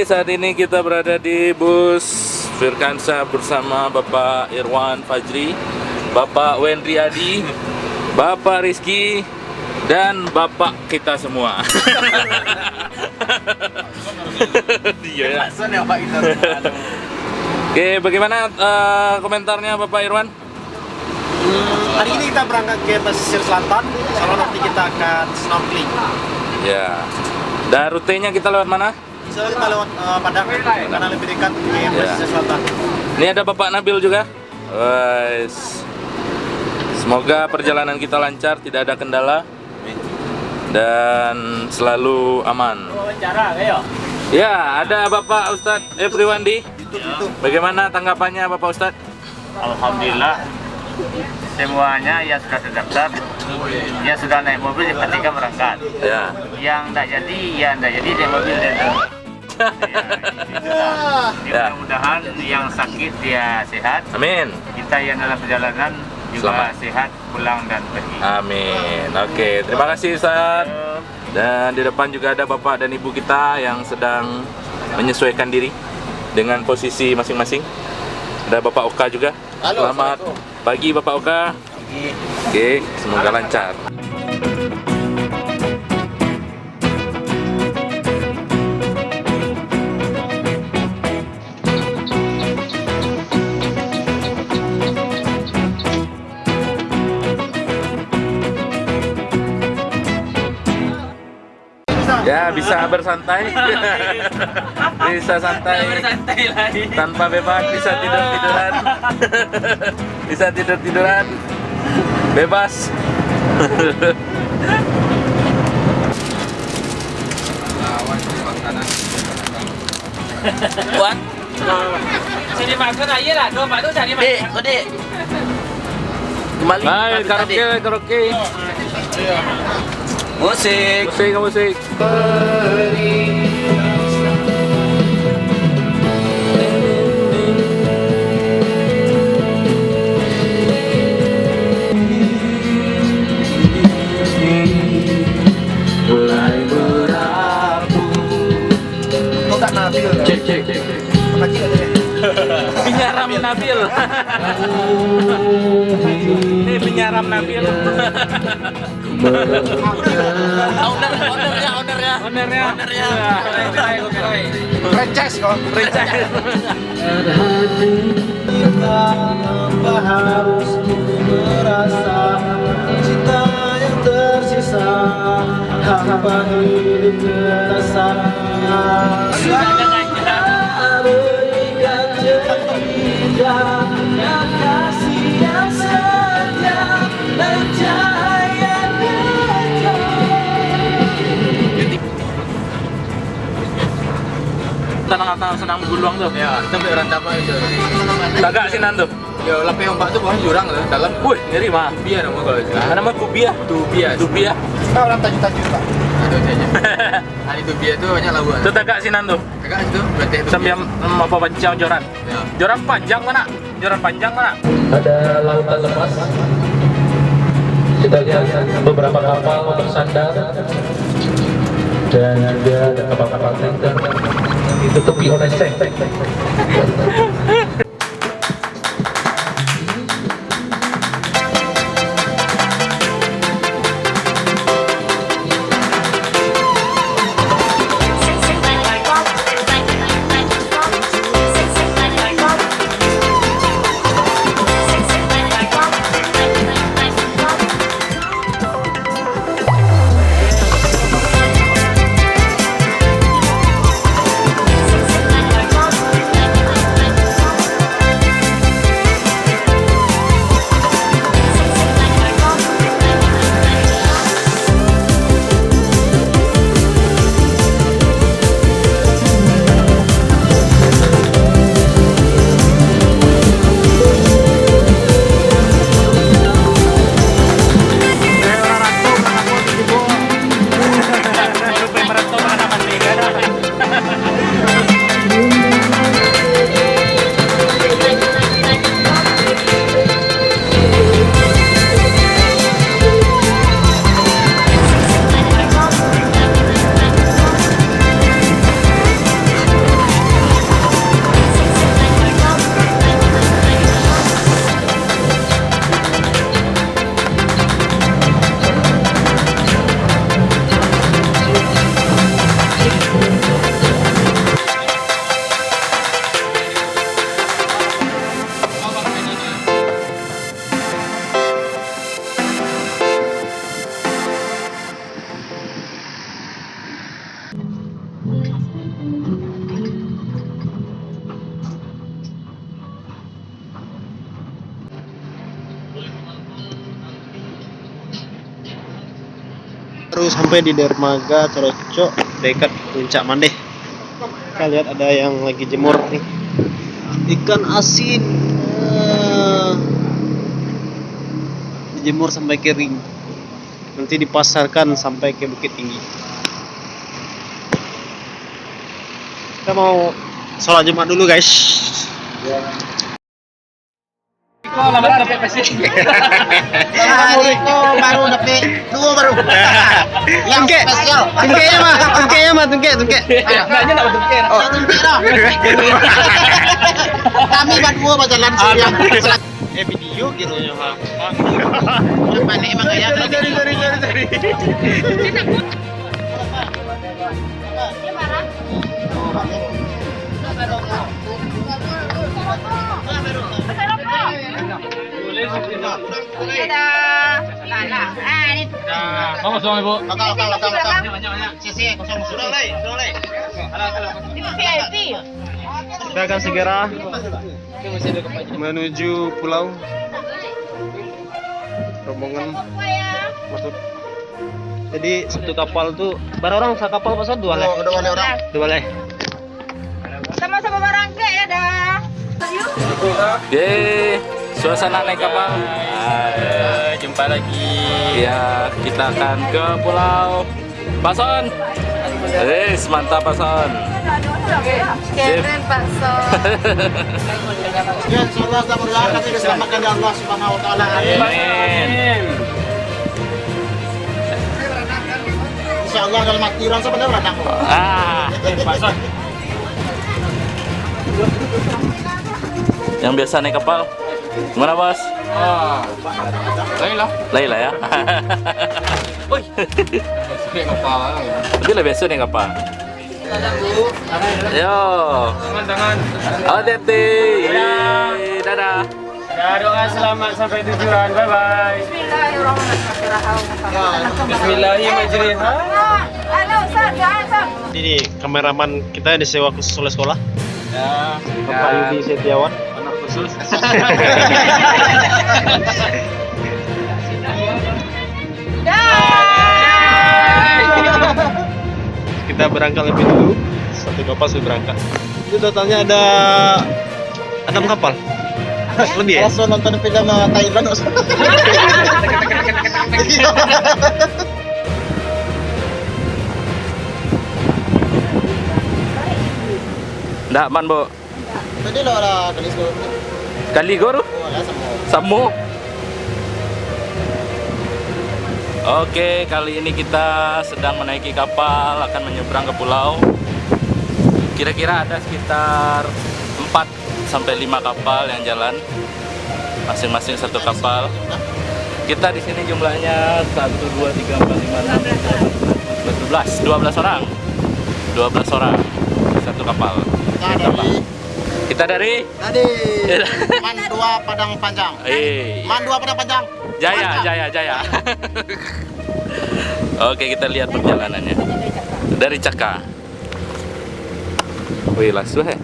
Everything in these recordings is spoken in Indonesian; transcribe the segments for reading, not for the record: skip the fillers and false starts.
saat ini kita berada di bus Firkansa bersama Bapak Irwan Fajri, Bapak Wendri Adi, Bapak Rizky, dan Bapak kita semua. Iya. Oke, bagaimana komentarnya Bapak Irwan? Hari ini kita berangkat ke pesisir selatan, kalau nanti kita akan snorkeling. Ya. Dan rutenya kita lewat mana? Bisa kita lewat Padang, karena lebih dekat ke pesisir selatan. Ini ada Bapak Nabil juga. Wes. Semoga perjalanan kita lancar, tidak ada kendala dan selalu aman. Ya, ada Bapak Ustadz Efriwandi. Bagaimana tanggapannya Bapak Ustadz? Alhamdulillah, semuanya yang sudah terdaftar, yang sudah naik mobil yang penting kan berangkat. Ya. Yang tidak jadi, naik mobil itu. Ya. Mudah-mudahan yang sakit dia sehat. Amin. Kita yang dalam perjalanan juga sehat pulang dan pergi. Amin. Oke, terima kasih Ustadz. Dan di depan juga ada Bapak dan Ibu kita yang sedang menyesuaikan diri dengan posisi masing-masing. Ada Bapak Oka juga. Selamat pagi Bapak Oka. Oke, semoga lancar. Ya, bisa bersantai. Bisa santai. Tanpa beban, bisa tidur-tiduran. Bisa tidur-tiduran. Bebas. Buat sini makan aja lah, dua mak tu cari makan. Dek, kembali. Hai, karaoke. Musik. Mulai berapu. Untuk Nabil. Cek. Kecil aja deh. Penyaram Nabil. Ini penyaram Nabil. Ownernya. Franchise kok. Tanpa harus merasa cinta yang tersisa, tanpa hidup terasa. Berikan cerita dan kasih yang setia dan cahaya dekat. Tanang senang berguluang tuh. Ya, sampai orang dapat itu. Tagak sinan tuh. Ya, lapis ombak tuh bawah jurang tuh, dalam. Wih, ngeri mah. Tubia nama kalau itu. Nama Kubia. Tubia. Kau orang tajuk-tajuk pak. Itu aja. Hari Tubia itu banyak labuan. Itu tagak sinan tuh. Kakak itu berarti itu. Sambil apa panjang joran. Ya. Joran panjang mana? Ada lautan lepas. Kita lihat beberapa kapal bersandar dan juga ada kapal-kapal tanker ditutupi oleh seng. Baru sampai di dermaga Corocok dekat Puncak Mandeh. Kita lihat ada yang lagi jemur nih. Ikan asin. Dijemur sampai kering. Nanti dipasarkan sampai ke Bukit Tinggi. Kita mau sholat Jumat dulu guys. Kok lama dapat pasti. Baru dapat dua baru. Yang spesial. Tungkenya mah, tungke. Nanya enggak betul kira. Tungke dah. Kami berdua berjalan siang. Video gitu nya mah. Apa nih emang ya? Dari. Vamos sama Ibu. Sisi kosong sudah leh. Kita akan segera menuju pulau. Rombongan masuk. Jadi satu kapal tuh berapa orang satu kapal pasal dua leh. Dua leh. Sama-sama barangke ya dah. Yeay, suasana naik kapal. Jumpa lagi. Ya, kita akan ke Pulau Pason. Mantap Pason. Keren Pak So. Ya, insyaallah kita berdoa kita diselamatkan oleh Allah Subhanahu wa taala. Amin. Insyaallah dalam mati orang sebenarnya renang. Pason. Yang biasa naik kapal, gimana bos? Laila ya. Woi. Tapi lebih biasa naik kapal. Yo. Tangan. Hati-hati. Dadah. Doa selamat sampai tujuan. Bye bye. Bismillahirrahmanirrahim. Bismillahirrahmanirrahim. Halo, Ustaz. Ini kameraman kita disewa khusus oleh sekolah. Ya. Bapak Yudi Setiawan. Anak khusus. Kita berangkat lebih dulu. Satu kapal sudah berangkat. Itu totalnya ada 6 kapal. Lebih ya? Kalau nonton film Thailand. Nggak aman, Bu. Tadi lo ada kali Kaligor? Samu. Oke, kali ini kita sedang menaiki kapal akan menyeberang ke pulau. Kira-kira ada sekitar 4 sampai 5 kapal yang jalan. Masing-masing satu kapal. Kita di sini jumlahnya 1 2 3 4 5 6 12 orang. 12 orang satu kapal. Kita dari tadi Man 2 Padang Panjang. Man 2 Padang Panjang. Jaya. Oke, kita lihat perjalanannya dari Caka. Wih, langsung ya.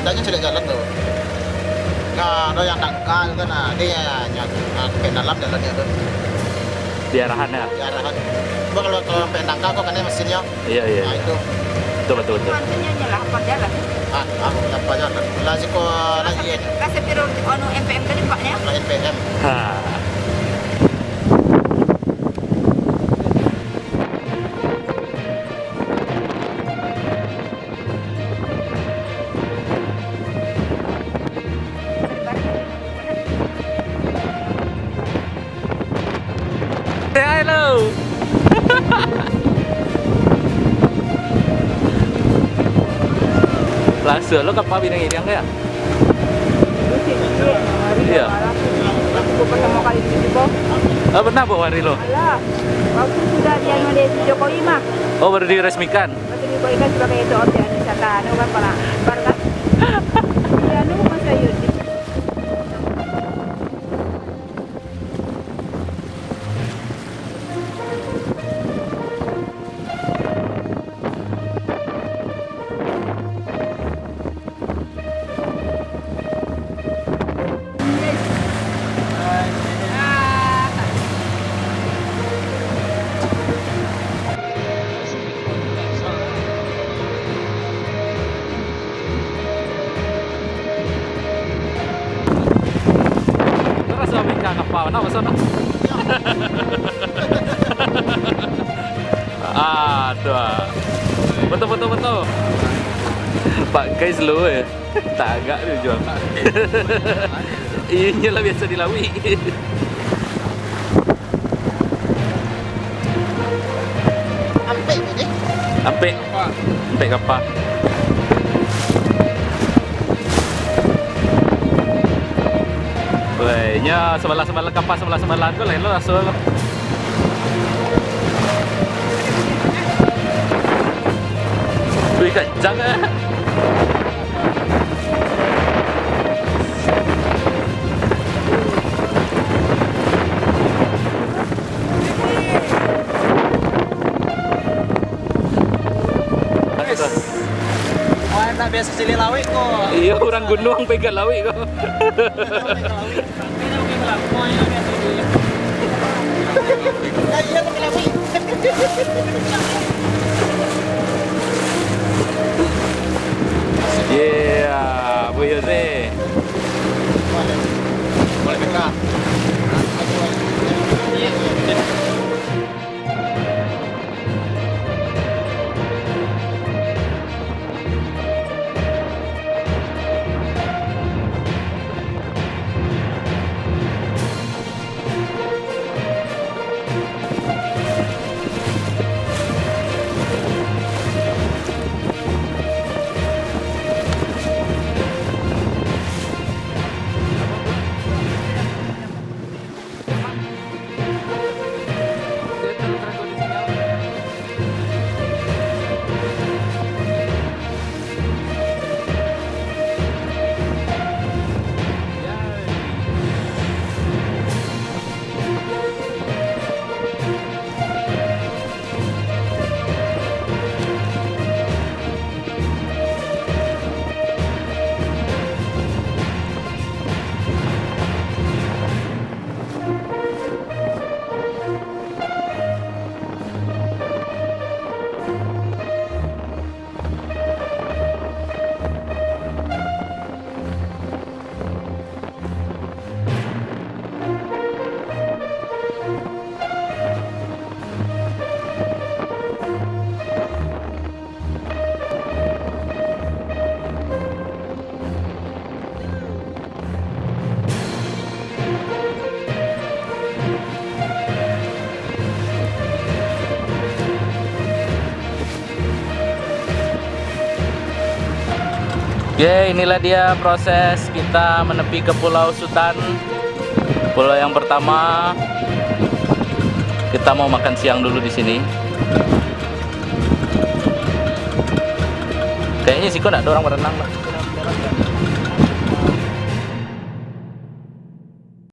Tanya sudah jalan tuh. Nah, ada yang tangkal kan, nah dia sampai dalam jalannya tuh. Di arahannya. Di arahan. Coba kalau sampai tangkal kok kan mesinnya. Iya. Nah itu. Betul. Mantunya nyala apa jalan? Apa jalan? Lagi kok lagi. Kasih piru ono MPM tadi Paknya. Lain PM. Halo. Langsung lo kapal bidang ini enggak ya? Iya. Aku pertama kali di situ. Oh, pernah Bu hari lo? Alah. Waktu sudah di Jokowi mah. Oh, baru diresmikan. Waktu Jokowi kan sebagai itu objek wisata. Anu kan para kan. Iya, anu masa yudi. mana sana? Aduh. Betul. Pak guys lu ya. Tak agak dia jual. Iya lah biasa dilawi. Ampe kapal. Weh, nya sebelah kapal sebelah tu lain lo asal. Wih kencang eh. Mana biasa sini lawi kok. Iya orang gunung pegang lawi kok. Iya pakai lawi. Yeah, Bu Yose. Boleh pegang. Oke, inilah dia proses kita menepi ke Pulau Sutan. Pulau yang pertama. Kita mau makan siang dulu di sini. Kayaknya sih kok nggak ada orang berenang lah.